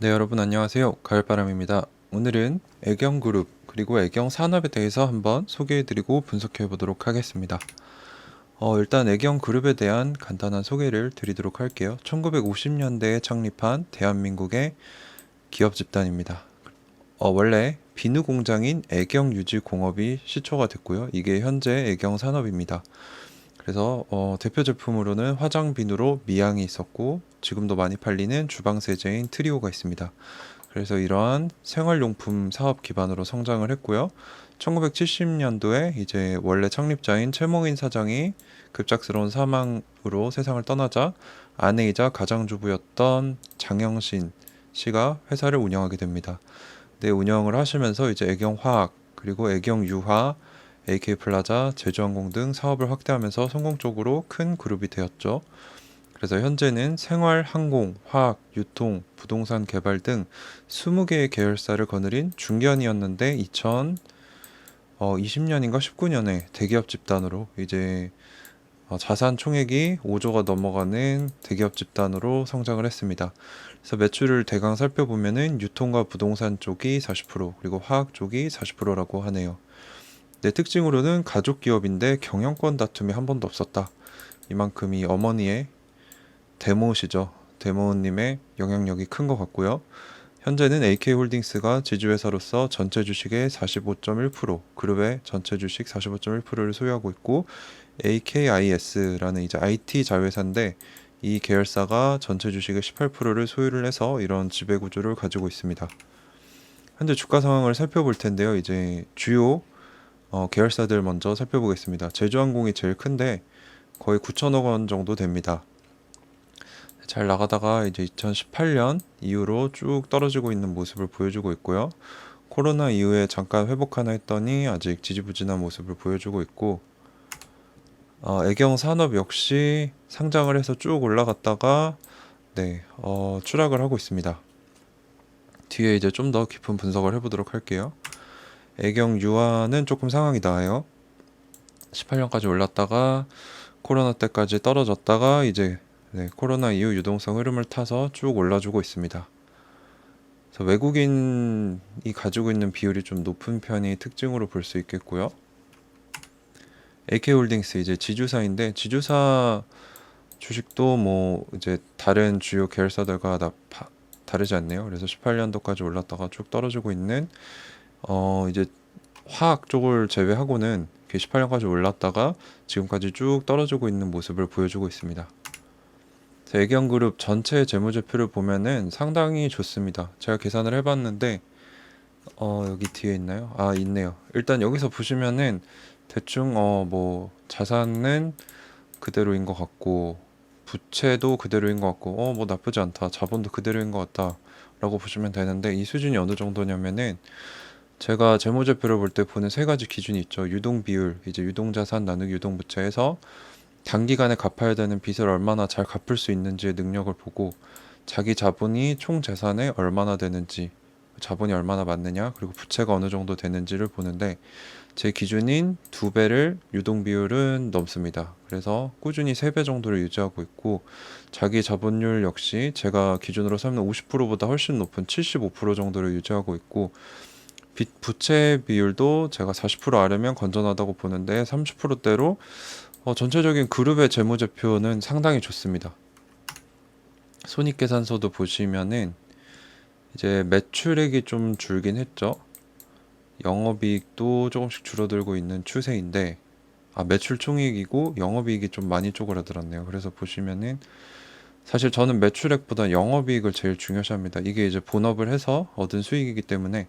네, 여러분 안녕하세요. 가을바람입니다. 오늘은 애경그룹 그리고 애경산업에 대해서 한번 소개해드리고 분석해보도록 하겠습니다. 일단 애경그룹에 대한 간단한 소개를 드리도록 할게요. 1950년대에 창립한 대한민국의 기업 집단입니다. 원래 비누 공장인 애경유지공업이 시초가 됐고요. 이게 현재 애경산업입니다. 그래서 대표 제품으로는 화장 비누로 미양이 있었고, 지금도 많이 팔리는 주방 세제인 트리오가 있습니다. 그래서 이러한 생활용품 사업 기반으로 성장을 했고요. 1970년도에 이제 원래 창립자인 최몽인 사장이 급작스러운 사망으로 세상을 떠나자 아내이자 가장주부였던 장영신 씨가 회사를 운영하게 됩니다. 네, 운영을 하시면서 이제 애경화학 그리고 애경유화, AK플라자, 제주항공 등 사업을 확대하면서 성공적으로 큰 그룹이 되었죠. 그래서 현재는 생활, 항공, 화학, 유통, 부동산 개발 등 20개의 계열사를 거느린 중견이었는데 2020년인가 19년에 대기업 집단으로 이제 자산 총액이 5조가 넘어가는 대기업 집단으로 성장을 했습니다. 그래서 매출을 대강 살펴보면은 유통과 부동산 쪽이 40%, 그리고 화학 쪽이 40%라고 하네요. 내 특징으로는 가족 기업인데 경영권 다툼이 한 번도 없었다. 이만큼 이 어머니의 데모시죠. 데모님의 영향력이 큰 것 같고요. 현재는 AK홀딩스가 지주회사로서 전체 주식의 45.1%, 그룹의 전체 주식 45.1%를 소유하고 있고, AKIS라는 이제 IT 자회사인데 이 계열사가 전체 주식의 18%를 소유를 해서 이런 지배 구조를 가지고 있습니다. 현재 주가 상황을 살펴볼 텐데요. 이제 주요 계열사들 먼저 살펴보겠습니다. 제주항공이 제일 큰데 거의 9천억 원 정도 됩니다. 잘 나가다가 이제 2018년 이후로 쭉 떨어지고 있는 모습을 보여주고 있고요. 코로나 이후에 잠깐 회복하나 했더니 아직 지지부진한 모습을 보여주고 있고, 애경산업 역시 상장을 해서 쭉 올라갔다가 추락을 하고 있습니다. 뒤에 이제 좀 더 깊은 분석을 해보도록 할게요. 애경유아는 조금 상황이 나아요. 18년까지 올랐다가 코로나 때까지 떨어졌다가 이제 코로나 이후 유동성 흐름을 타서 쭉 올라주고 있습니다. 그래서 외국인이 가지고 있는 비율이 좀 높은 편이 특징으로 볼 수 있겠고요. AK홀딩스 이제 지주사인데 지주사 주식도 뭐 이제 다른 주요 계열사들과 다르지 않네요. 그래서 18년도까지 올랐다가 쭉 떨어지고 있는 이제 화학 쪽을 제외하고는 18년까지 올랐다가 지금까지 쭉 떨어지고 있는 모습을 보여주고 있습니다. 애경그룹 전체 재무제표를 보면은 상당히 좋습니다. 제가 계산을 해봤는데 여기 뒤에 있나요? 아, 있네요. 일단 여기서 보시면은 대충 뭐 자산은 그대로인 것 같고 부채도 그대로인 것 같고 뭐 나쁘지 않다. 자본도 그대로인 것 같다 라고 보시면 되는데, 이 수준이 어느 정도냐면은 제가 재무제표를 볼 때 보는 세 가지 기준이 있죠. 유동비율, 이제 유동자산 나누기 유동부채에서 단기간에 갚아야 되는 빚을 얼마나 잘 갚을 수 있는지의 능력을 보고, 자기 자본이 총 재산에 얼마나 되는지, 자본이 얼마나 많느냐, 그리고 부채가 어느 정도 되는지를 보는데 제 기준인 2배를 유동비율은 넘습니다. 그래서 꾸준히 3배 정도를 유지하고 있고, 자기 자본율 역시 제가 기준으로 삼는 50%보다 훨씬 높은 75% 정도를 유지하고 있고, 부채 비율도 제가 40% 아래면 건전하다고 보는데 30%대로 전체적인 그룹의 재무제표는 상당히 좋습니다. 손익계산서도 보시면은 이제 매출액이 좀 줄긴 했죠. 영업이익도 조금씩 줄어들고 있는 추세인데, 매출 총이익이고 영업이익이 좀 많이 쪼그라들었네요. 그래서 보시면은 사실 저는 매출액보다 영업이익을 제일 중요시합니다. 이게 이제 본업을 해서 얻은 수익이기 때문에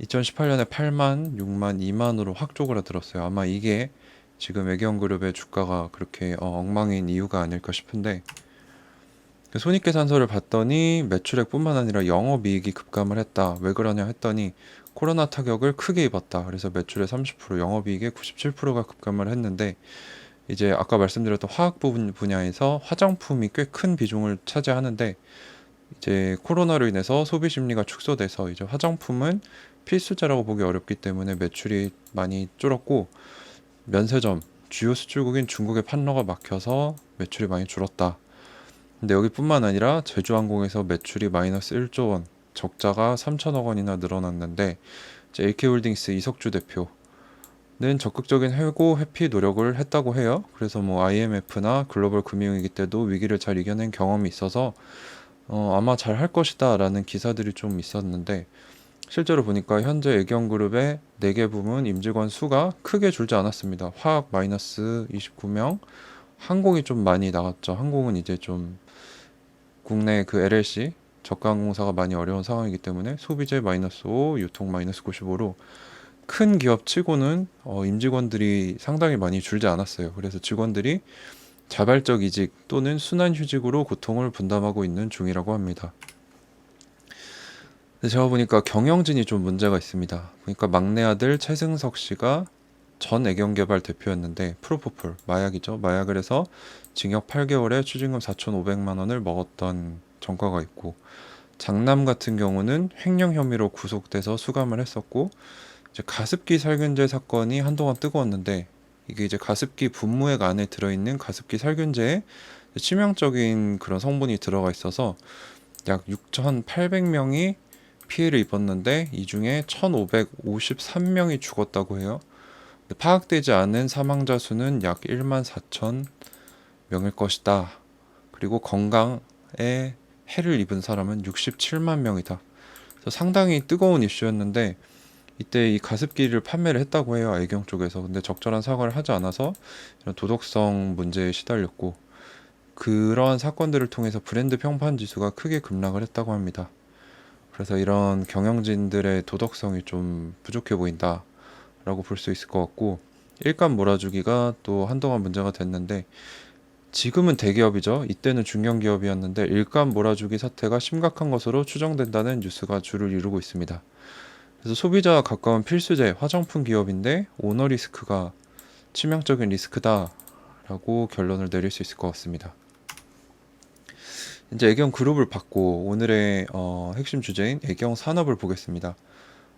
2018년에 8만, 6만, 2만으로 확 쪼그라들었어요. 아마 이게 지금 애경그룹의 주가가 그렇게 엉망인 이유가 아닐까 싶은데, 손익계산서를 봤더니 매출액뿐만 아니라 영업이익이 급감을 했다. 왜 그러냐 했더니 코로나 타격을 크게 입었다. 그래서 매출의 30%, 영업이익의 97%가 급감을 했는데, 이제 아까 말씀드렸던 화학 부분 분야에서 화장품이 꽤 큰 비중을 차지하는데, 이제 코로나로 인해서 소비 심리가 축소돼서 이제 화장품은 필수제라고 보기 어렵기 때문에 매출이 많이 줄었고, 면세점, 주요 수출국인 중국의 판로가 막혀서 매출이 많이 줄었다. 근데 여기뿐만 아니라 제주항공에서 매출이 마이너스 1조 원, 적자가 3천억 원이나 늘어났는데 이제 LK홀딩스 이석주 대표는 적극적인 해고 회피 노력을 했다고 해요. 그래서 뭐 IMF나 글로벌 금융위기 때도 위기를 잘 이겨낸 경험이 있어서 아마 잘 할 것이다라는 기사들이 좀 있었는데 실제로 보니까 현재 애경그룹의 4개 부문 임직원 수가 크게 줄지 않았습니다. 화학 마이너스 29명, 항공이 좀 많이 나갔죠. 항공은 이제 좀 국내 그 LLC 저가항공사가 많이 어려운 상황이기 때문에 소비재 마이너스 5, 유통 마이너스 95로 큰 기업 치고는 임직원들이 상당히 많이 줄지 않았어요. 그래서 직원들이 자발적 이직 또는 순환휴직으로 고통을 분담하고 있는 중이라고 합니다. 근데 제가 보니까 경영진이 좀 문제가 있습니다. 그러니까 막내 아들 최승석 씨가 전 애경개발 대표였는데 프로포폴 마약이죠. 마약을 해서 징역 8개월에 추징금 4,500만 원을 먹었던 전과가 있고 장남 같은 경우는 횡령 혐의로 구속돼서 수감을 했었고 이제 가습기 살균제 사건이 한동안 뜨거웠는데 이게 이제 가습기 분무액 안에 들어있는 가습기 살균제에 치명적인 그런 성분이 들어가 있어서 약 6,800명이 피해를 입었는데 이 중에 1,553명이 죽었다고 해요. 파악되지 않은 사망자 수는 약 1만 4천 명일 것이다. 그리고 건강에 해를 입은 사람은 67만 명이다. 그래서 상당히 뜨거운 이슈였는데 이때 이 가습기를 판매를 했다고 해요. 애경 쪽에서. 근데 적절한 사과를 하지 않아서 이런 도덕성 문제에 시달렸고 그러한 사건들을 통해서 브랜드 평판 지수가 크게 급락을 했다고 합니다. 그래서 이런 경영진들의 도덕성이 좀 부족해 보인다 라고 볼 수 있을 것 같고 일감 몰아주기가 또 한동안 문제가 됐는데 지금은 대기업이죠. 이때는 중견기업이었는데 일감 몰아주기 사태가 심각한 것으로 추정된다는 뉴스가 주를 이루고 있습니다. 그래서 소비자와 가까운 필수재 화장품 기업인데 오너 리스크가 치명적인 리스크다라고 결론을 내릴 수 있을 것 같습니다. 이제 애경 그룹을 받고 오늘의 핵심 주제인 애경 산업을 보겠습니다.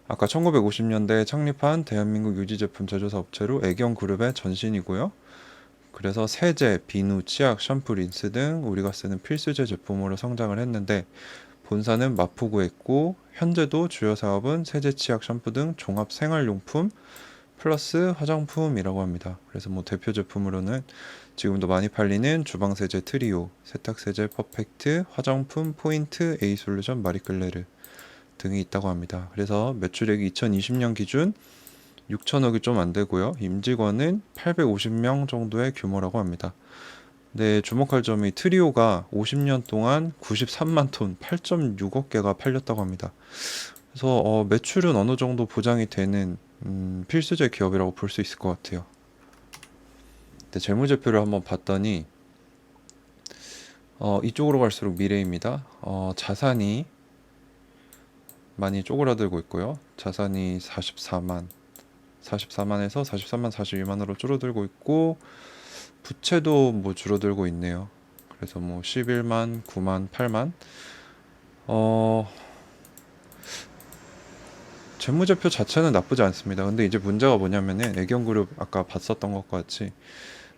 아까 1950년대에 창립한 대한민국 유지제품 제조사 업체로 애경 그룹의 전신이고요. 그래서 세제, 비누, 치약, 샴푸, 린스 등 우리가 쓰는 필수재 제품으로 성장을 했는데 본사는 마포구에 있고 현재도 주요 사업은 세제, 치약, 샴푸 등 종합 생활용품 플러스 화장품이라고 합니다. 그래서 뭐 대표 제품으로는 지금도 많이 팔리는 주방세제 트리오, 세탁세제 퍼펙트, 화장품 포인트, A솔루션, 마리끌레르 등이 있다고 합니다. 그래서 매출액이 2020년 기준 6천억이 좀 안 되고요. 임직원은 850명 정도의 규모라고 합니다. 네, 주목할 점이 트리오가 50년 동안 93만 톤, 8.6억 개가 팔렸다고 합니다. 그래서 매출은 어느 정도 보장이 되는 필수재 기업이라고 볼 수 있을 것 같아요. 네, 재무제표를 한번 봤더니 이쪽으로 갈수록 미래입니다. 자산이 많이 쪼그라들고 있고요. 자산이 44만에서 43만 42만으로 줄어들고 있고 부채도 뭐 줄어들고 있네요. 그래서 뭐 11만, 9만, 8만. 재무제표 자체는 나쁘지 않습니다. 근데 이제 문제가 뭐냐면은 애경그룹 아까 봤었던 것과 같이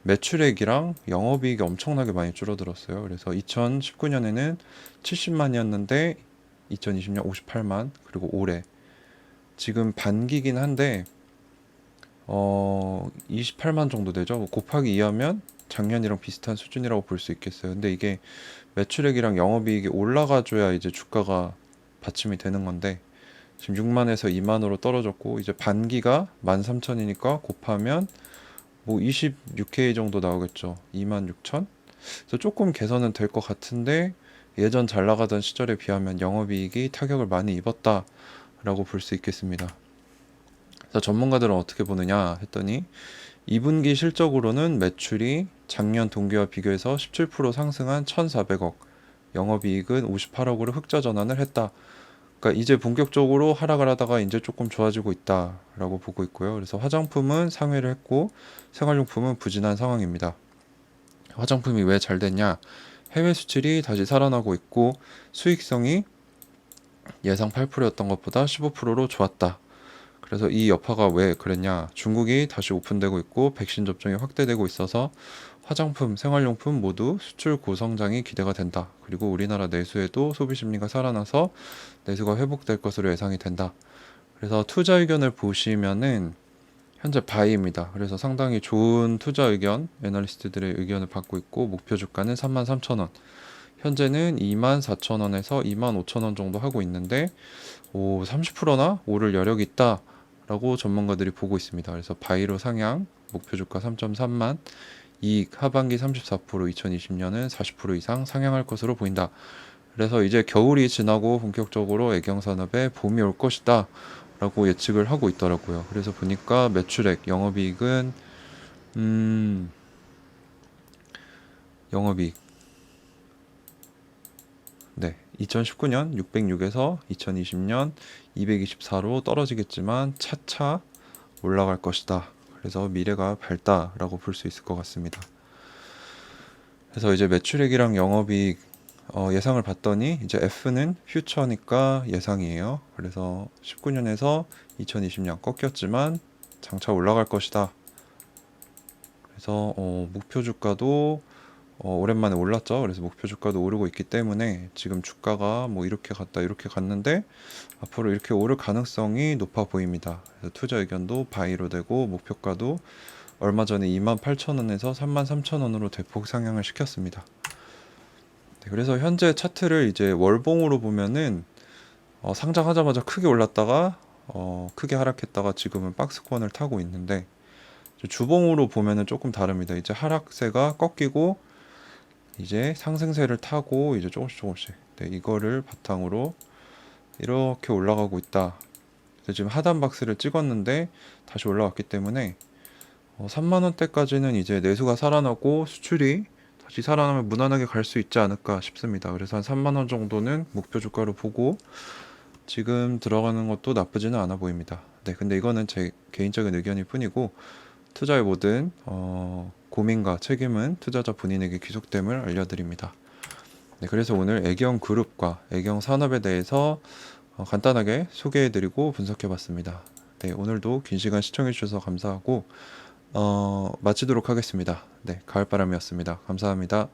매출액이랑 영업이익이 엄청나게 많이 줄어들었어요. 그래서 2019년에는 70만이었는데 2020년 58만 그리고 올해 지금 반기긴 한데 28만 정도 되죠. 곱하기 2하면 작년이랑 비슷한 수준이라고 볼 수 있겠어요. 근데 이게 매출액이랑 영업이익이 올라가줘야 이제 주가가 받침이 되는 건데 지금 6만에서 2만으로 떨어졌고 이제 반기가 13,000이니까 곱하면 뭐 26K 정도 나오겠죠. 26,000? 그래서 조금 개선은 될 것 같은데 예전 잘 나가던 시절에 비하면 영업이익이 타격을 많이 입었다라고 볼 수 있겠습니다. 그래서 전문가들은 어떻게 보느냐 했더니 2분기 실적으로는 매출이 작년 동기와 비교해서 17% 상승한 1,400억, 영업이익은 58억으로 흑자 전환을 했다. 그러니까 이제 본격적으로 하락을 하다가 이제 조금 좋아지고 있다라고 보고 있고요. 그래서 화장품은 상회를 했고 생활용품은 부진한 상황입니다. 화장품이 왜 잘 됐냐? 해외 수출이 다시 살아나고 있고 수익성이 예상 8%였던 것보다 15%로 좋았다. 그래서 이 여파가 왜 그랬냐? 중국이 다시 오픈되고 있고 백신 접종이 확대되고 있어서 화장품, 생활용품 모두 수출 고성장이 기대가 된다. 그리고 우리나라 내수에도 소비 심리가 살아나서 내수가 회복될 것으로 예상이 된다. 그래서 투자 의견을 보시면은 현재 바이입니다. 그래서 상당히 좋은 투자 의견, 애널리스트들의 의견을 받고 있고 목표 주가는 33,000원. 현재는 24,000원에서 25,000원 정도 하고 있는데 30%나 오를 여력이 있다라고 전문가들이 보고 있습니다. 그래서 바이로 상향, 목표 주가 3.3만, 이익 하반기 34%, 2020년은 40% 이상 상향할 것으로 보인다. 그래서 이제 겨울이 지나고 본격적으로 애경산업에 봄이 올 것이다 라고 예측을 하고 있더라고요. 그래서 보니까 매출액, 영업이익은 영업이익 네, 2019년 606에서 2020년 224로 떨어지겠지만 차차 올라갈 것이다. 그래서 미래가 밝다라고 볼 수 있을 것 같습니다. 그래서 이제 매출액이랑 영업이익 예상을 봤더니 이제 F는 퓨처니까 예상이에요. 그래서 19년에서 2020년 꺾였지만 장차 올라갈 것이다. 그래서 목표 주가도 오랜만에 올랐죠. 그래서 목표 주가도 오르고 있기 때문에 지금 주가가 뭐 이렇게 갔다 이렇게 갔는데 앞으로 이렇게 오를 가능성이 높아 보입니다. 그래서 투자 의견도 바이로 되고 목표가도 얼마 전에 28,000원에서 33,000원으로 대폭 상향을 시켰습니다. 네, 그래서 현재 차트를 이제 월봉으로 보면은 상장하자마자 크게 올랐다가 크게 하락했다가 지금은 박스권을 타고 있는데 주봉으로 보면은 조금 다릅니다. 이제 하락세가 꺾이고 이제 상승세를 타고 이제 조금씩 네, 이거를 바탕으로 이렇게 올라가고 있다. 그래서 지금 하단 박스를 찍었는데 다시 올라왔기 때문에 3만 원대까지는 이제 내수가 살아나고 수출이 다시 살아나면 무난하게 갈 수 있지 않을까 싶습니다. 그래서 한 3만 원 정도는 목표 주가로 보고 지금 들어가는 것도 나쁘지는 않아 보입니다. 네, 근데 이거는 제 개인적인 의견일 뿐이고 투자의 모든 고민과 책임은 투자자 본인에게 귀속됨을 알려드립니다. 네, 그래서 오늘 애경그룹과 애경산업에 대해서 간단하게 소개해드리고 분석해봤습니다. 네, 오늘도 긴 시간 시청해주셔서 감사하고 마치도록 하겠습니다. 네, 가을바람이었습니다. 감사합니다.